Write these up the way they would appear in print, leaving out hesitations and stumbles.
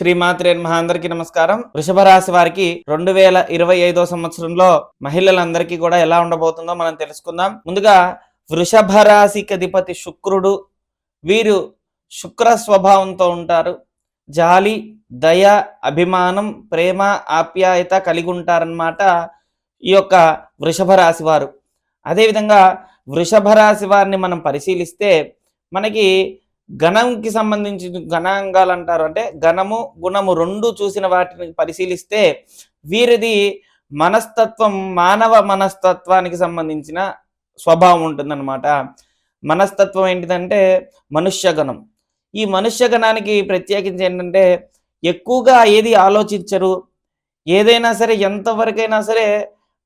శ్రీమాత్రే నమః. అందరికీ నమస్కారం. వృషభ రాశి వారికి 2025 సంవత్సరంలో మహిళలందరికీ కూడా ఎలా ఉండబోతుందో మనం తెలుసుకుందాం. ముందుగా వృషభ రాశికి అధిపతి శుక్రుడు. వీరు శుక్ర స్వభావంతో ఉంటారు. జాలి, దయ, అభిమానం, ప్రేమ, ఆప్యాయత కలిగి ఉంటారన్నమాట ఈ యొక్క వృషభ రాశి వారు. అదేవిధంగా వృషభ రాశి వారిని మనం పరిశీలిస్తే మనకి గణంకి సంబంధించి గణాంగాలు అంటారు. అంటే గణము గుణము రెండు చూసిన వాటిని పరిశీలిస్తే వీరిది మనస్తత్వం మానవ మనస్తత్వానికి సంబంధించిన స్వభావం ఉంటుందన్నమాట. మనస్తత్వం ఏంటిదంటే మనుష్య గణం. ఈ మనుష్య గణానికి ప్రత్యేకించి ఏంటంటే ఎక్కువగా ఏది ఆలోచించరు. ఏదైనా సరే ఎంతవరకైనా సరే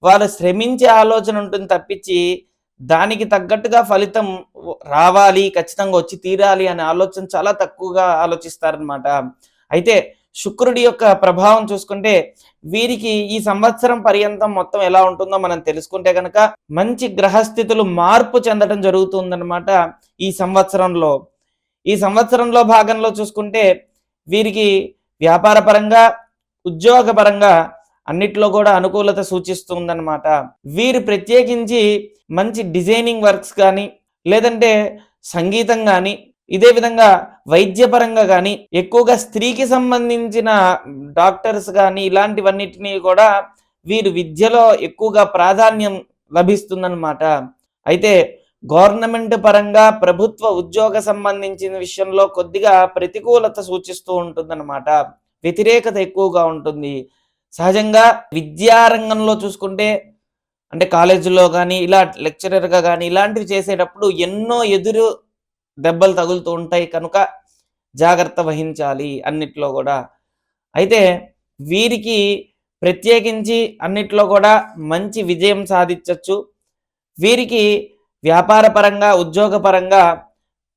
వాళ్ళు శ్రమించే ఆలోచన ఉంటుంది తప్పించి దానికి తగ్గట్టుగా ఫలితం రావాలి, ఖచ్చితంగా వచ్చి తీరాలి అనే ఆలోచన చాలా తక్కువగా ఆలోచిస్తారనమాట. అయితే శుక్రుడి యొక్క ప్రభావం చూసుకుంటే వీరికి ఈ సంవత్సరం పర్యంతం మొత్తం ఎలా ఉంటుందో మనం తెలుసుకుంటే కనుక మంచి గ్రహస్థితులు మార్పు చెందడం జరుగుతుందన్నమాట ఈ సంవత్సరంలో. ఈ సంవత్సరంలో భాగంలో చూసుకుంటే వీరికి వ్యాపార పరంగా, ఉద్యోగ పరంగా అన్నిట్లో కూడా అనుకూలత సూచిస్తుందన్నమాట. వీరు ప్రత్యేకించి మంచి డిజైనింగ్ వర్క్స్ కానీ, లేదంటే సంగీతం కానీ, ఇదే విధంగా వైద్యపరంగా కానీ, ఎక్కువగా స్త్రీకి సంబంధించిన డాక్టర్స్ కానీ ఇలాంటివన్నిటినీ కూడా వీరు విద్యలో ఎక్కువగా ప్రాధాన్యం లభిస్తుందన్నమాట. అయితే గవర్నమెంట్ పరంగా ప్రభుత్వ ఉద్యోగ సంబంధించిన విషయంలో కొద్దిగా ప్రతికూలత సూచిస్తూ ఉంటుందన్నమాట. వ్యతిరేకత ఎక్కువగా ఉంటుంది. సహజంగా విద్యారంగంలో చూసుకుంటే అంటే కాలేజీలో కానీ ఇలా లెక్చరర్గా కానీ ఇలాంటివి చేసేటప్పుడు ఎన్నో ఎదురు దెబ్బలు తగులుతూ ఉంటాయి కనుక జాగ్రత్త వహించాలి అన్నిట్లో కూడా. అయితే వీరికి ప్రత్యేకించి అన్నిట్లో కూడా మంచి విజయం సాధించవచ్చు. వీరికి వ్యాపార పరంగా, ఉద్యోగ పరంగా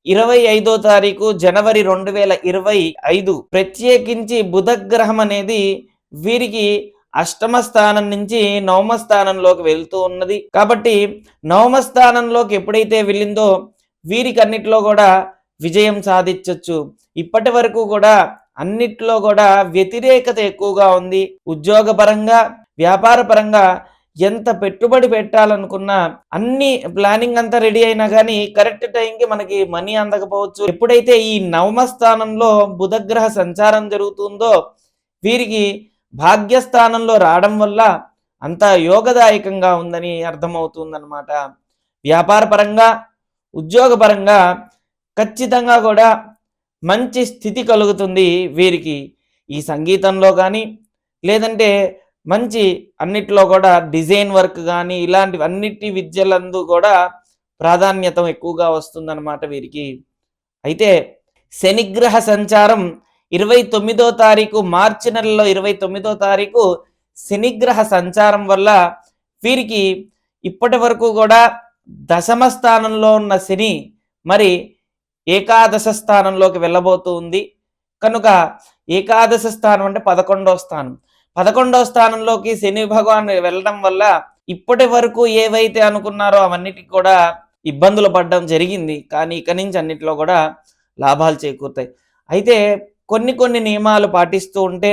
25వ తారీఖు జనవరి 2025 ప్రత్యేకించి బుధగ్రహం అనేది వీరికి అష్టమ స్థానం నుంచి నవమ స్థానంలోకి వెళ్తూ ఉన్నది. కాబట్టి నవమ స్థానంలోకి ఎప్పుడైతే వెళ్ళిందో వీరికి అన్నిట్లో కూడా విజయం సాధించవచ్చు. ఇప్పటి వరకు కూడా అన్నిట్లో కూడా వ్యతిరేకత ఎక్కువగా ఉంది. ఉద్యోగ పరంగా, వ్యాపార పరంగా ఎంత పెట్టుబడి పెట్టాలనుకున్నా అన్ని ప్లానింగ్ అంతా రెడీ అయినా కానీ కరెక్ట్ టైంకి మనకి మనీ అందకపోవచ్చు. ఎప్పుడైతే ఈ నవమ స్థానంలో బుధగ్రహ సంచారం జరుగుతుందో వీరికి భాగ్యస్థానంలో రావడం వల్ల అంతా యోగదాయకంగా ఉందని అర్థమవుతుందన్నమాట. వ్యాపార పరంగా, ఉద్యోగ పరంగా ఖచ్చితంగా కూడా మంచి స్థితి కలుగుతుంది వీరికి. ఈ సంగీతంలో కానీ, లేదంటే మంచి అన్నిట్లో కూడా డిజైన్ వర్క్ కానీ ఇలాంటివి అన్నిటి విద్యలందు కూడా ప్రాధాన్యత ఎక్కువగా వస్తుందన్నమాట వీరికి. అయితే శనిగ్రహ సంచారం 29వ తారీఖు మార్చి నెలలో 29వ తారీఖు శనిగ్రహ సంచారం వల్ల వీరికి ఇప్పటి వరకు కూడా దశమ స్థానంలో ఉన్న శని మరి ఏకాదశ స్థానంలోకి వెళ్ళబోతూ ఉంది. కనుక ఏకాదశ స్థానం అంటే 11వ స్థానం. 11వ స్థానంలోకి శని భగవాన్ వెళ్ళడం వల్ల ఇప్పటి వరకు ఏవైతే అనుకున్నారో అవన్నిటికి కూడా ఇబ్బందులు పడడం జరిగింది. కానీ ఇక నుంచి అన్నిటిలో కూడా లాభాలు చేకూరుతాయి. అయితే కొన్ని నియమాలు పాటిస్తూ ఉంటే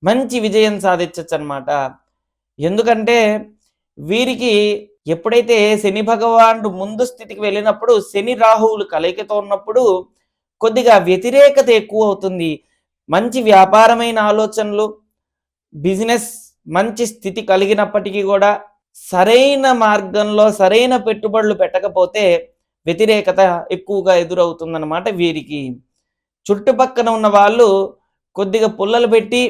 మంచి విజయం సాధించవచ్చు అనమాట. ఎందుకంటే వీరికి ఎప్పుడైతే శని భగవానుడు ముందు స్థితికి వెళ్ళినప్పుడు శని రాహువులు కలయికతో ఉన్నప్పుడు కొద్దిగా వ్యతిరేకత ఎక్కువ అవుతుంది. మంచి వ్యాపారమైన ఆలోచనలు, బిజినెస్ మంచి స్థితి కలిగినప్పటికీ కూడా సరైన మార్గంలో సరైన పెట్టుబడులు పెట్టకపోతే వ్యతిరేకత ఎక్కువగా ఎదురవుతుందన్నమాట వీరికి. చుట్టుపక్కన ఉన్న వాళ్ళు కొద్దిగా పుల్లలు పెట్టి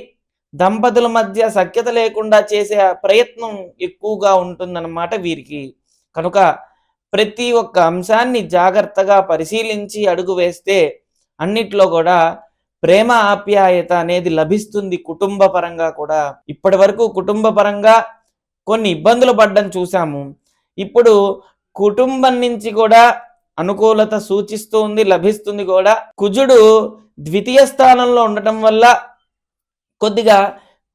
దంపతుల మధ్య సఖ్యత లేకుండా చేసే ప్రయత్నం ఎక్కువగా ఉంటుందన్నమాట వీరికి. కనుక ప్రతి ఒక్క అంశాన్ని జాగ్రత్తగా పరిశీలించి అడుగు వేస్తే అన్నిట్లో కూడా ప్రేమ ఆప్యాయత అనేది లభిస్తుంది. కుటుంబ పరంగా కూడా ఇప్పటి వరకు కుటుంబ పరంగా కొన్ని ఇబ్బందులు పడ్డం చూసాము. ఇప్పుడు కుటుంబం నుంచి కూడా అనుకూలత సూచిస్తూ ఉంది, లభిస్తుంది కూడా. కుజుడు ద్వితీయ స్థానంలో ఉండటం వల్ల కొద్దిగా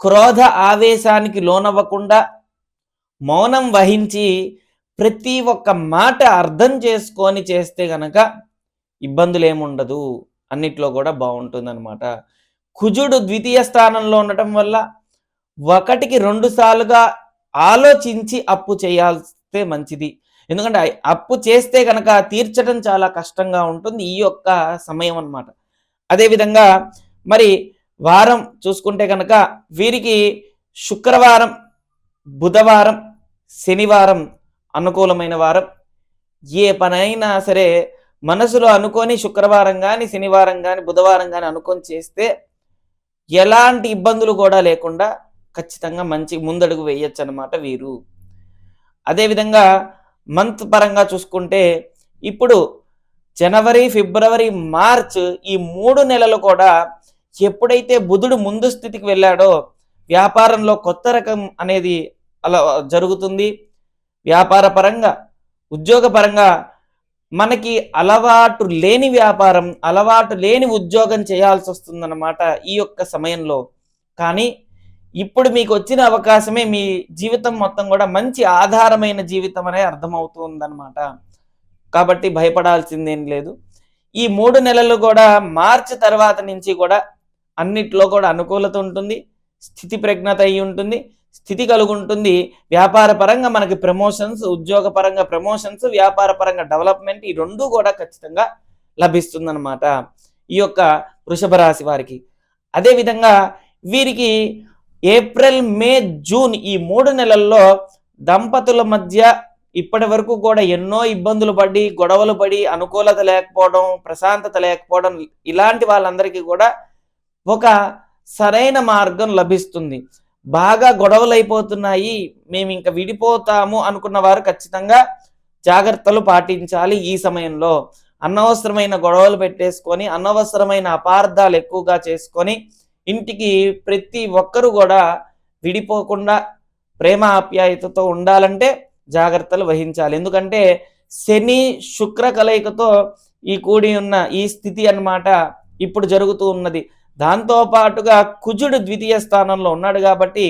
క్రోధ ఆవేశానికి లోనవ్వకుండా మౌనం వహించి ప్రతి ఒక్క మాట అర్థం చేసుకొని చేస్తే గనక ఇబ్బందులు ఏముండదు, అన్నిట్లో కూడా బాగుంటుందన్నమాట. కుజుడు ద్వితీయ స్థానంలో ఉండటం వల్ల ఒకటికి 2 సార్లుగా ఆలోచించి అప్పు చేయాల్స్తే మంచిది. ఎందుకంటే అప్పు చేస్తే గనక తీర్చడం చాలా కష్టంగా ఉంటుంది ఈ యొక్క సమయం అన్నమాట. అదేవిధంగా మరి వారం చూసుకుంటే గనక వీరికి శుక్రవారం, బుధవారం, శనివారం అనుకూలమైన వారం. ఏ పనైనా సరే మనసులో అనుకోని శుక్రవారం గాని, శనివారం గాని, బుధవారం గాని అనుకోని చేస్తే ఎలాంటి ఇబ్బందులు కూడా లేకుండా ఖచ్చితంగా మంచి ముందడుగు వేయొచ్చనమాట వీరు. అదేవిధంగా మంత్ పరంగా చూసుకుంటే ఇప్పుడు జనవరి, ఫిబ్రవరి, మార్చ్ ఈ 3 నెలలు కూడా ఎప్పుడైతే బుధుడు ముందు స్థితికి వెళ్ళాడో వ్యాపారంలో కొత్త రకం అనేది అలా జరుగుతుంది. వ్యాపార పరంగా, ఉద్యోగ పరంగా మనకి అలవాటు లేని వ్యాపారం, అలవాటు లేని ఉద్యోగం చేయాల్సి వస్తుందన్నమాట ఈ యొక్క సమయంలో. కానీ ఇప్పుడు మీకు వచ్చిన అవకాశమే మీ జీవితం మొత్తం కూడా మంచి ఆధారమైన జీవితం అనే అర్థమవుతుందన్నమాట. కాబట్టి భయపడాల్సిందేం లేదు. ఈ 3 నెలలు కూడా మార్చి తర్వాత నుంచి కూడా అన్నిట్లో కూడా అనుకూలత ఉంటుంది. స్థితి ప్రజ్ఞత అయి ఉంటుంది. స్థితి కలుగుంటుంది. వ్యాపార పరంగా మనకి ప్రమోషన్స్, ఉద్యోగ పరంగా ప్రమోషన్స్, వ్యాపార పరంగా డెవలప్మెంట్ ఈ 2 కూడా ఖచ్చితంగా లభిస్తుందన్నమాట ఈ యొక్క వృషభ రాశి వారికి. అదేవిధంగా వీరికి ఏప్రిల్, మే, జూన్ ఈ 3 నెలల్లో దంపతుల మధ్య ఇప్పటి వరకు కూడా ఎన్నో ఇబ్బందులు పడి, గొడవలు పడి, అనుకూలత లేకపోవడం, ప్రశాంతత లేకపోవడం ఇలాంటి వాళ్ళందరికీ కూడా ఒక సరైన మార్గం లభిస్తుంది. బాగా గొడవలు అయిపోతున్నాయి, మేము ఇంకా విడిపోతాము అనుకున్న వారు ఖచ్చితంగా జాగ్రత్తలు పాటించాలి ఈ సమయంలో. అనవసరమైన గొడవలు పెట్టేసుకొని, అనవసరమైన అపార్థాలు ఎక్కువగా చేసుకొని ఇంటికి ప్రతి ఒక్కరు కూడా విడిపోకుండా ప్రేమ ఆప్యాయతతో ఉండాలంటే జాగ్రత్తలు వహించాలి. ఎందుకంటే శని, శుక్ర కలయికతో ఈ కూడి ఉన్న ఈ స్థితి అన్నమాట ఇప్పుడు జరుగుతూ ఉన్నది. దాంతో పాటుగా కుజుడు ద్వితీయ స్థానంలో ఉన్నాడు కాబట్టి,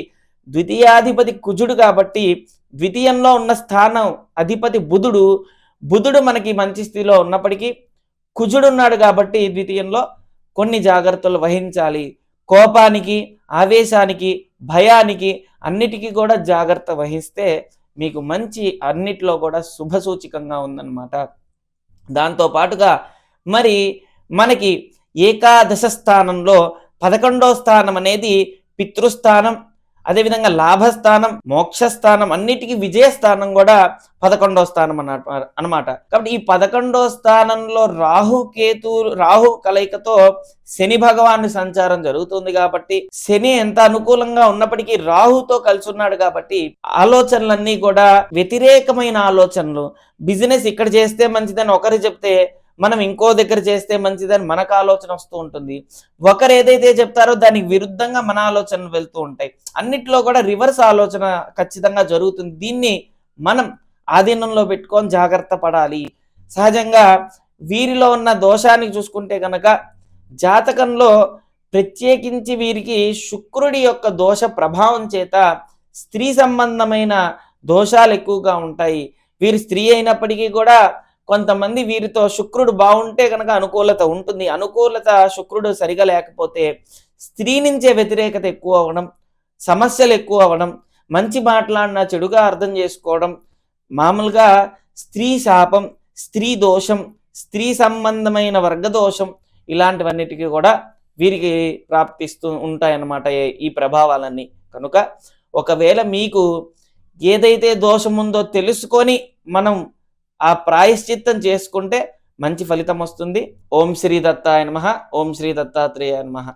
ద్వితీయాధిపతి కుజుడు కాబట్టి ద్వితీయంలో ఉన్న స్థానం అధిపతి బుధుడు మనకి మంచి స్థితిలో ఉన్నప్పటికీ కుజుడు ఉన్నాడు కాబట్టి ద్వితీయంలో కొన్ని జాగ్రత్తలు వహించాలి. కోపానికి, ఆవేశానికి, భయానికి అన్నిటికీ కూడా జాగ్రత్త వహిస్తే మీకు మంచి అన్నిట్లో కూడా శుభసూచికంగా ఉందన్నమాట. దాంతో పాటుగా మరి మనకి ఏకాదశ స్థానంలో 11వ స్థానం అనేది పితృస్థానం, అదేవిధంగా లాభస్థానం, మోక్షస్థానం, అన్నిటికీ విజయస్థానం కూడా 11వ స్థానం అన్నమాట. కాబట్టి ఈ 11వ స్థానంలో రాహు కలయికతో శని భగవాను సంచారం జరుగుతుంది కాబట్టి, శని ఎంత అనుకూలంగా ఉన్నప్పటికీ రాహుతో కలిసి ఉన్నాడు కాబట్టి ఆలోచనలన్నీ కూడా వ్యతిరేకమైన ఆలోచనలు. బిజినెస్ ఇక్కడ చేస్తే మంచిదని ఒకరు చెప్తే మనం ఇంకో దగ్గర చేస్తే మంచిదని మనకు ఆలోచన వస్తూ ఉంటుంది. ఒకరు ఏదైతే చెప్తారో దానికి విరుద్ధంగా మన ఆలోచనలు వెళ్తూ ఉంటాయి. అన్నిట్లో కూడా రివర్స్ ఆలోచన ఖచ్చితంగా జరుగుతుంది. దీన్ని మనం ఆధీనంలో పెట్టుకొని జాగ్రత్త పడాలి. సహజంగా వీరిలో ఉన్న దోషానికి చూసుకుంటే కనుక జాతకంలో ప్రత్యేకించి వీరికి శుక్రుడి యొక్క దోష ప్రభావం చేత స్త్రీ సంబంధమైన దోషాలు ఎక్కువగా ఉంటాయి. వీరు స్త్రీ అయినప్పటికీ కూడా కొంతమంది వీరితో శుక్రుడు బాగుంటే కనుక అనుకూలత ఉంటుంది. అనుకూలత శుక్రుడు సరిగా లేకపోతే స్త్రీ నుంచే వ్యతిరేకత ఎక్కువ అవ్వడం, సమస్యలు ఎక్కువ అవ్వడం, మంచి మాట్లాడినా చెడుగా అర్థం చేసుకోవడం, మామూలుగా స్త్రీ శాపం, స్త్రీ దోషం, స్త్రీ సంబంధమైన వర్గదోషం ఇలాంటివన్నిటికీ కూడా వీరికి ప్రాప్తిస్తూ ఉంటాయన్నమాట ఈ ప్రభావాలన్నీ. కనుక ఒకవేళ మీకు ఏదైతే దోషం ఉందో తెలుసుకొని మనం ఆ ప్రాయశ్చిత్తం చేసుకుంటే మంచి ఫలితం వస్తుంది. ఓం శ్రీ దత్తాయ నమః. ఓం శ్రీ దత్తాత్రేయాయ నమః.